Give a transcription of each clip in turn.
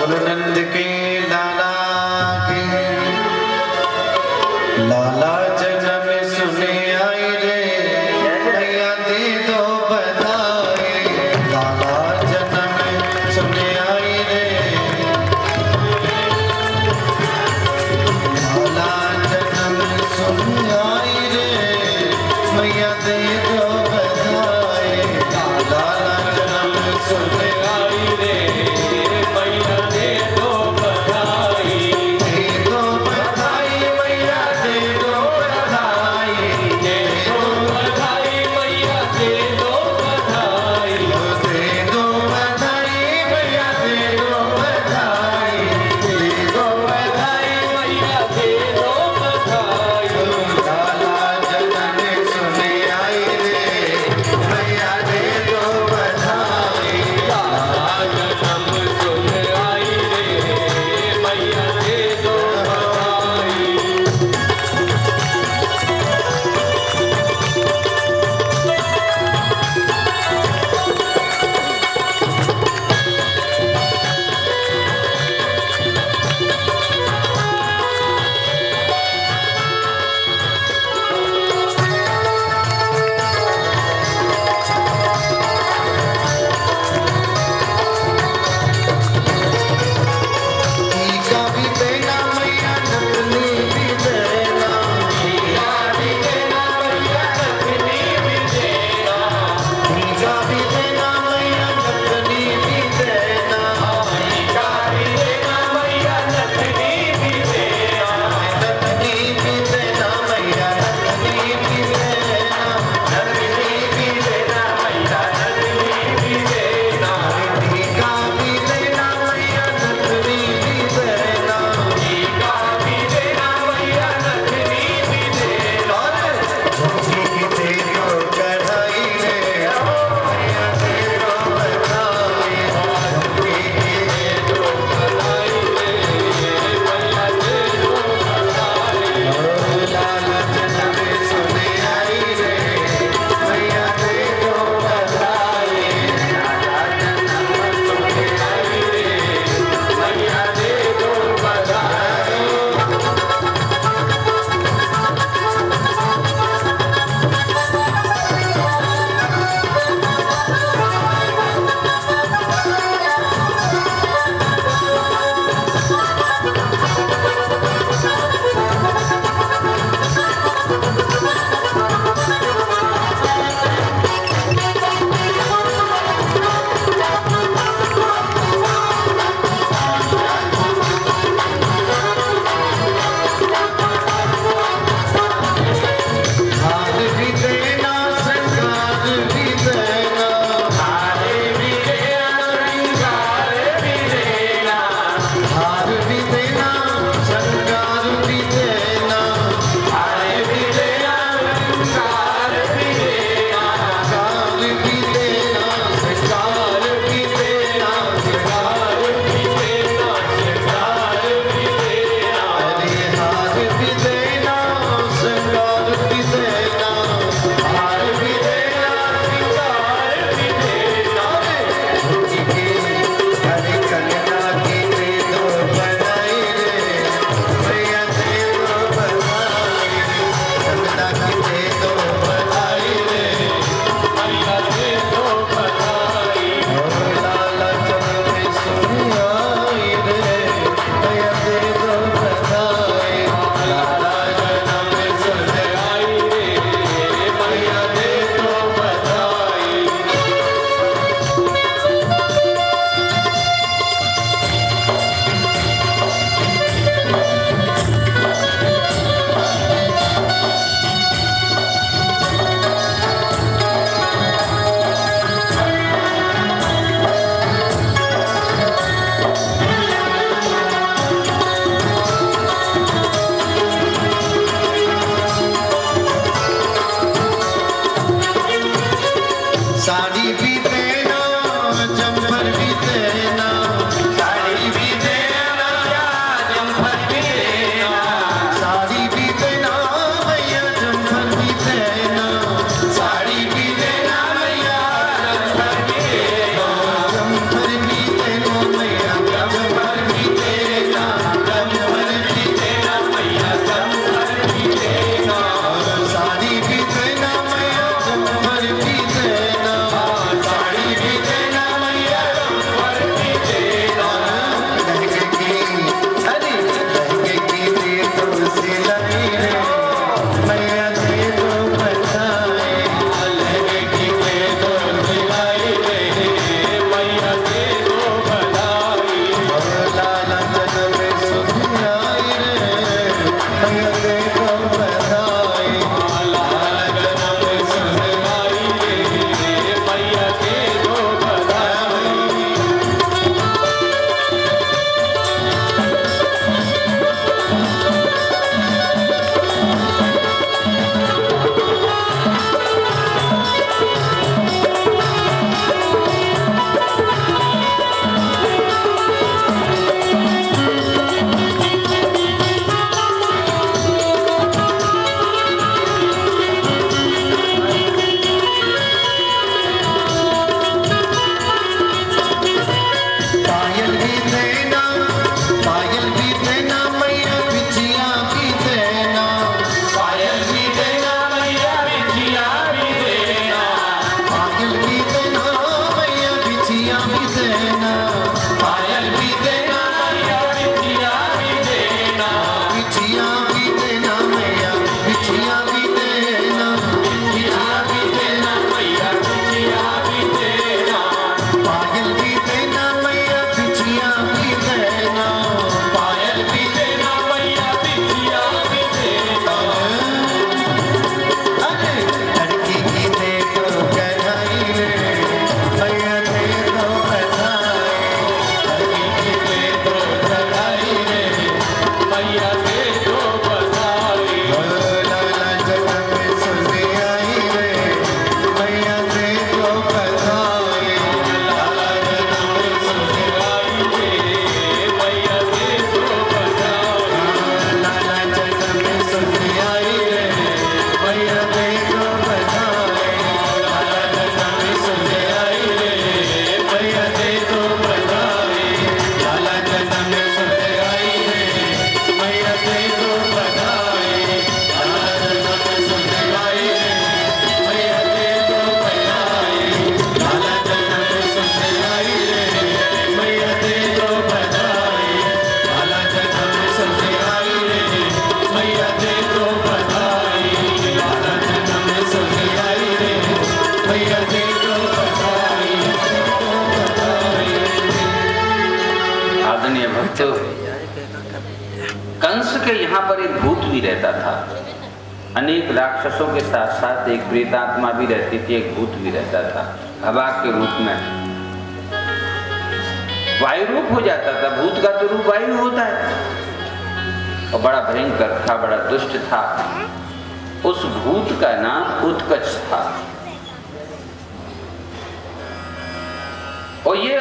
बोलो नंद के लाला के लाला जन्म सुने आई रे मैया दे दो बधाई। लाला जन्म सुने आई रे लाला जन्म सुने आई रे मैया दे दो बधाई। लाला जन्म सुने आई रे मैया दे दो बधाई। दे दो बधाई मैया दे दो आदरणीय भक्तों, कंस के यहाँ पर एक भूत भी रहता था। अनेक राक्षसों के साथ साथ एक प्रेतात्मा भी रहती थी, एक भूत भी रहता था, हवा के रूप में। वायु रूप हो जाता था, भूत का तो रूप वायु होता है, और बड़ा भयंकर था, बड़ा दुष्ट था। उस भूत का नाम उत्कच था। और ये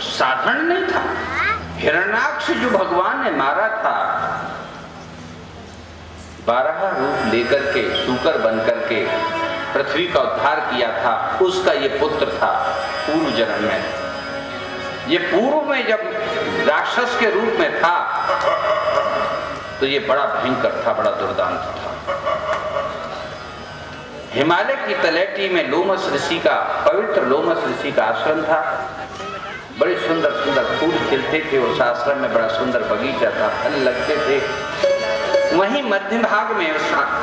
साधारण नहीं था। हिरण्याक्ष जो भगवान ने मारा था, 12 रूप लेकर के, सूकर बन करके पृथ्वी का उद्धार किया था, उसका ये पुत्र था पूर्व जन्म में। ये पूर्व में जब राक्षस के रूप में था तो ये बड़ा भयंकर था, बड़ा दुर्दांत था। हिमालय की तलहटी में लोमस ऋषि का, पवित्र लोमस ऋषि का आश्रम था। बड़े सुंदर सुंदर फूल खिलते थे उस आश्रम में, बड़ा सुंदर बगीचा था, फल लगते थे। वहीं मध्य भाग में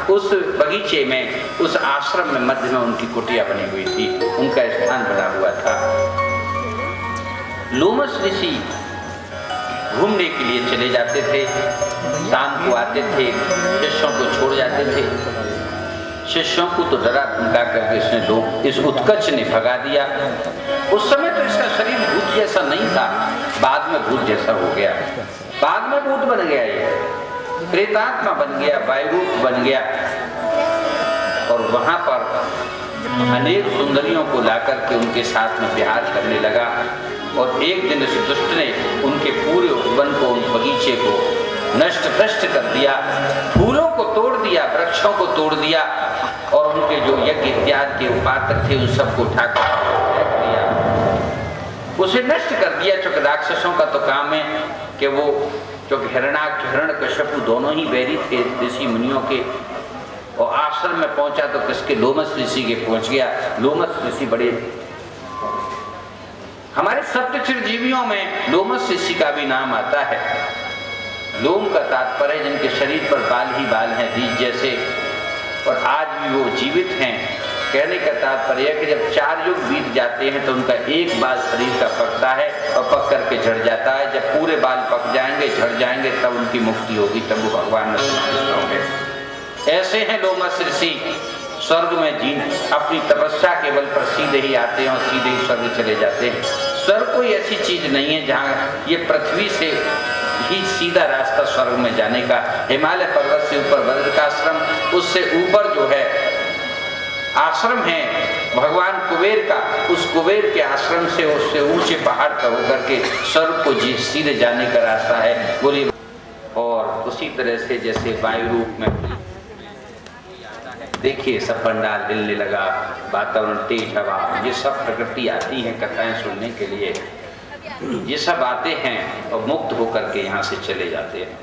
उस बगीचे में, उस आश्रम में मध्य में उनकी कुटिया बनी हुई थी, उनका स्थान बना हुआ था। लोमस ऋषि घूमने के लिए चले जाते थे, शाम को आते थे, शिष्यों को छोड़ जाते थे। शिष्यों को तो डरा धमका करके इस उत्कच ने भगा दिया। उस समय तो इसका शरीर भूत जैसा नहीं था, बाद में भूत जैसा हो गया, बाद में भूत बन गया, ये प्रेतात्मा बन गया, वायुरूप बन गया। और वहां पर अनेक सुंदरियों को लाकर के उनके साथ में विहार करने लगा। और एक दिन इस दुष्ट ने उनके पूरे उपवन को, उन बगीचे को नष्ट भ्रष्ट कर दिया, फूलों को तोड़ दिया, वृक्षों को तोड़ दिया, और उनके जो यज्ञ इत्यादि के उपासक थे उन सबको उठाकर फेंक दिया, उसे नष्ट कर दिया। चूंकि राक्षसों का तो काम है कि वो, क्योंकि हिरण्यकश्यप दोनों ही बैरी थे ऋषि मुनियों के, और आश्रम में पहुंचा तो किसके, लोमस ऋषि के पहुंच गया। लोमस ऋषि बड़े, हमारे सप्त चिरजीवियों में लोमस ऋषि का भी नाम आता है। लोम का तात्पर्य जिनके शरीर पर बाल ही बाल हैं, बीज जैसे, और आज भी वो जीवित हैं। कहने का तात्पर्य है कि जब 4 युग बीत जाते हैं तो उनका एक बाल शरीर का पकता है और पक करके झड़ जाता है। जब पूरे बाल पक जाएंगे, झड़ जाएंगे, तब उनकी मुक्ति होगी, तब वो भगवान में संतुष्ट होंगे। ऐसे हैं लोमस ऋषि। स्वर्ग में जी अपनी तपस्या के बल पर सीधे ही आते हैं और सीधे ही स्वर्ग चले जाते हैं। स्वर्ग कोई ऐसी चीज नहीं है जहाँ ये पृथ्वी से ही सीधा रास्ता स्वर्ग में जाने का। हिमालय पर्वत से ऊपर बद्रिकाश्रम, उससे ऊपर जो है आश्रम है भगवान कुबेर का, उस कुबेर के आश्रम से उससे ऊंचे पहाड़ पर होकर के स्वर्ग को सीधे जाने का रास्ता है। बोलिए। और उसी तरह से जैसे वायु रूप में देखिए सब पंडाल हिलने लगा, वातावरण, तेज हवा, ये सब प्रकृति आती है कथाएं सुनने के लिए। ये सब आते हैं और मुक्त होकर के यहाँ से चले जाते हैं।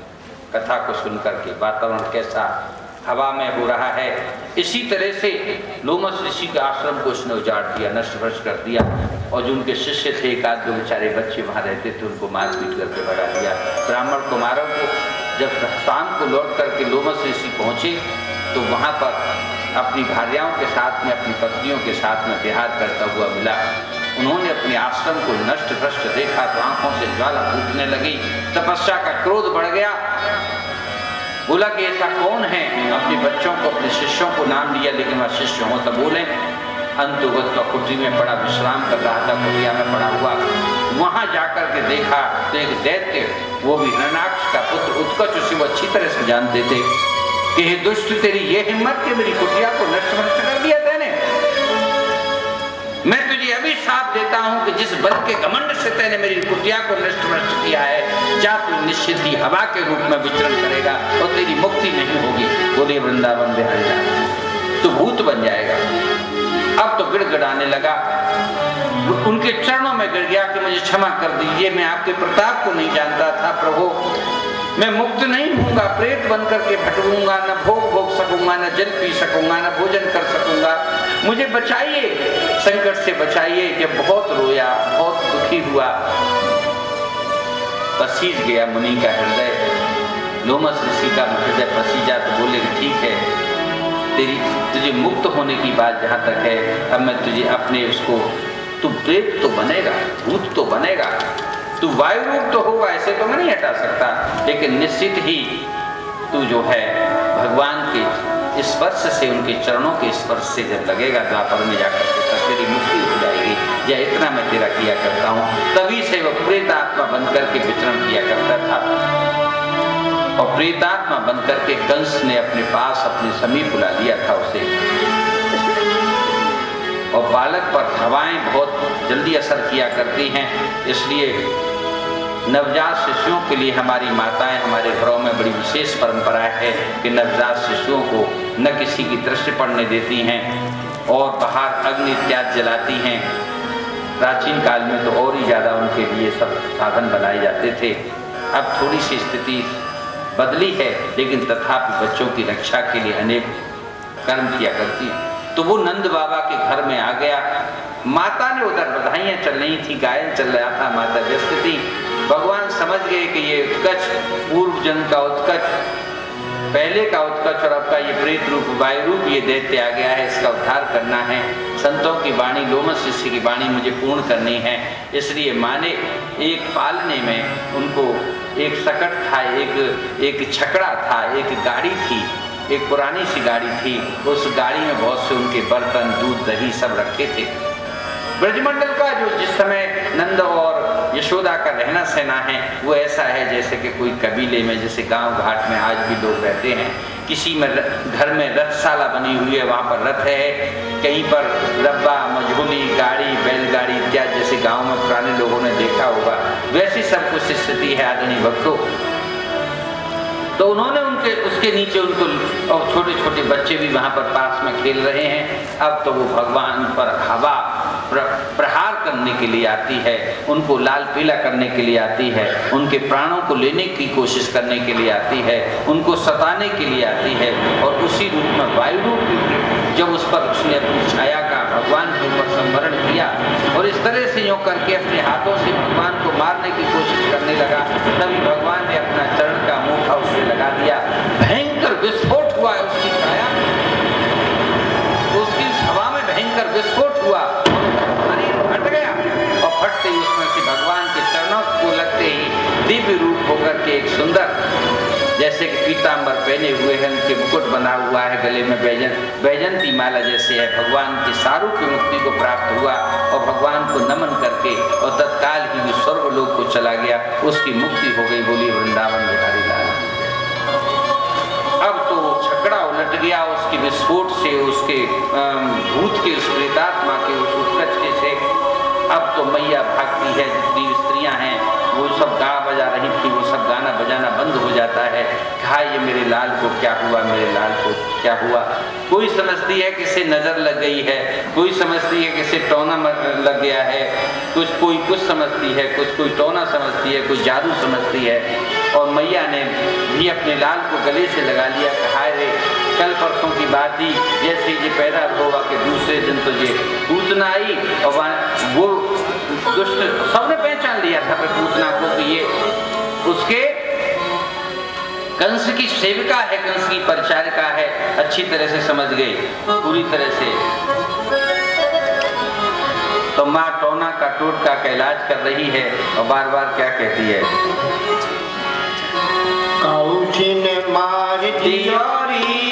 कथा को सुन करके वातावरण कैसा हवा में हो रहा है। इसी तरह से लोमस ऋषि के आश्रम को उसने उजाड़ दिया, नष्ट भ्रष्ट कर दिया। और जो उनके शिष्य थे, एक आध दो बेचारे बच्चे वहाँ रहते थे, उनको मार पीट करके भगा दिया। ब्राह्मण कुमारों को जब शाम को लौट करके लोमस ऋषि पहुँचे तो वहाँ पर अपनी भार्याओं के साथ में, अपनी पत्नियों के साथ में विहार करता हुआ मिला। उन्होंने अपने आश्रम को नष्ट भ्रष्ट देखा तो आंखों से ज्वाला फूटने लगी, तपस्या का क्रोध बढ़ गया। बोला कि ऐसा कौन है, अपने बच्चों को, अपने शिष्यों को नाम लिया, लेकिन वह शिष्य हो तो बोले। अंतुगत का कुटी में पड़ा विश्राम कर रहा था, कुटिया में पड़ा हुआ। वहां जाकर के देखा तो एक दैत्य, वो भी हिरण्याक्ष का पुत्र उत्कच, उसे वो अच्छी तरह से जानते थे कि हे दुष्ट, तेरी ये हिम्मत कि मेरी कुटिया को नष्ट भ्रष्ट कर दिया तैने। मैं तुझे अभी साथ देता हूं कि जिस बल के घमंड से तैने मेरी कुटिया को नष्ट भ्रष्ट किया है, जा तू निश्चित ही हवा के रूप में विचरण करेगा और तेरी मुक्ति नहीं होगी। बोले वृंदावन बिहारी लाल, तो भूत बन जाएगा। अब तो गिड़गिड़ाने लगा, उनके चरणों में गिर गया कि मुझे क्षमा कर दीजिए, मैं आपके प्रताप को नहीं जानता था प्रभु। मैं मुक्त नहीं होऊंगा, प्रेत बनकर के भटकूंगा, न भोग भोग सकूंगा, न जल पी सकूंगा, न भोजन कर सकूंगा। मुझे बचाइए, संकट से बचाइए। ये बहुत रोया, बहुत दुखी हुआ, पसीज गया मुनि का हृदय। लोमस ऋषि का हृदय पसीजा तो बोले ठीक है, तुझे मुक्त होने की बात जहाँ तक है, अब मैं तुझे अपने उसको, तू प्रेत तो बनेगा, भूत तो बनेगा, तू वायु रूप तो होगा, ऐसे तो मैं नहीं हटा सकता, लेकिन निश्चित ही तू जो है भगवान के स्पर्श से, उनके चरणों के स्पर्श से जब लगेगा द्वापर में जाकर के तब तेरी मुक्ति हो जाएगी। या इतना मैं तेरा किया करता हूँ। तभी से वह प्रेतात्मा बन करके विचरण किया करता था और प्रेतात्मा बन करके कंस ने अपने पास अपने समीप बुला लिया था उसे। और बालक पर हवाएं बहुत जल्दी असर किया करती हैं, इसलिए नवजात शिशुओं के लिए हमारी माताएं, हमारे घरों में बड़ी विशेष परंपरा है कि नवजात शिशुओं को न किसी की दृष्टि पड़ने देती हैं और बाहर अग्नि इत्यादि जलाती हैं। प्राचीन काल में तो और ही ज़्यादा उनके लिए सब साधन बनाए जाते थे। अब थोड़ी सी स्थिति बदली है, लेकिन तथापि बच्चों की रक्षा के लिए अनेक कर्म किया करती हैं। तो वो नंद बाबा के घर में आ गया। माता ने उधर बधाइयाँ चल रही थी, गायन चल रहा था, माता व्यस्त थी। भगवान समझ गए कि ये उत्कच पूर्व जन्म का उत्कच, पहले का उत्कच और अब का ये प्रेत रूप वायु रूप ये दैत्य आ गया है, इसका उद्धार करना है। संतों की वाणी, लोमस शिष्य की वाणी मुझे पूर्ण करनी है। इसलिए माँ ने एक पालने में उनको एक सकट था, एक छकड़ा था, एक गाड़ी थी, एक पुरानी सी गाड़ी थी। उस गाड़ी में बहुत से उनके बर्तन, दूध, दही सब रखे थे। ब्रजमंडल का जो जिस समय नंद और यशोदा का रहना सहना है वो ऐसा है जैसे कि कोई कबीले में, जैसे गांव घाट में आज भी लोग रहते हैं। किसी में घर में रथशाला बनी हुई है, वहाँ पर रथ है, कहीं पर रब्बा, मझोली, गाड़ी, बैलगाड़ी इत्यादि जैसे गाँव में पुराने लोगों ने देखा होगा, वैसी सब कुछ स्थिति है आदरणीय भक्तों। तो उन्होंने उसके नीचे उनको, और छोटे छोटे बच्चे भी वहाँ पर पास में खेल रहे हैं। अब तो वो भगवान पर हवा प्रहार करने के लिए आती है, उनको लाल पीला करने के लिए आती है, उनके प्राणों को लेने की कोशिश करने के लिए आती है, उनको सताने के लिए आती है। और उसी रूप में वायु रूप जब उस पर उसने अपनी छाया का भगवान के ऊपर संवरण किया और इस तरह से यूँ करके अपने हाथों से भगवान को मारने की कोशिश करने लगा, तभी भगवान ने अपना चरण का मुंह उससे लगा दिया। भयंकर विस्फोट हुआ है उसकी छाया, उसकी हवा में भयंकर विस्फोट हुआ, शरीर फट गया और फटते ही उसमें से भगवान के चरणों को लगते ही दिव्य रूप होकर के एक सुंदर, जैसे कि पीतांबर पहने हुए हैं, उनके मुकुट बना हुआ है, गले में बैजंती माला जैसे है, भगवान के सारूप की मुक्ति को प्राप्त हुआ और भगवान को नमन करके और तत्काल ही वो स्वर्गलोक को चला गया, उसकी मुक्ति हो गई। बोली वृंदावन बिहारी लाल। अब तो छकड़ा उलट गया उसके विस्फोट से, उसके भूत के, उस प्रेतात्मा के, उस उत्कच से। अब तो मैया भागती है, जितनी स्त्रियां हैं वो सब गा बजा रही थी, वो सब गाना बजाना बंद हो जाता है। कहा ये मेरे लाल को क्या हुआ, मेरे लाल को क्या हुआ। कोई समझती है किसे नजर लग गई है, कोई समझती है किसे टोना लग गया है, कोई कुछ समझती है, कोई टोना समझती है, कोई जादू समझती है। और मैया ने भी अपने लाल को गले से लगा लिया। कहा रे कल परसों की बात थी, जैसे ये पैदा हुआ कि दूसरे दिन तो ये पूतना आई और वो दुष्ट सबने पहचान लिया था पूतना को कि ये उसके कंस की सेविका है, कंस की परिचारिका है। अच्छी तरह से समझ गई पूरी तरह से। तो माँ टोना का टोटका का इलाज कर रही है और बार बार क्या कहती है, कौशिन मार दियोरी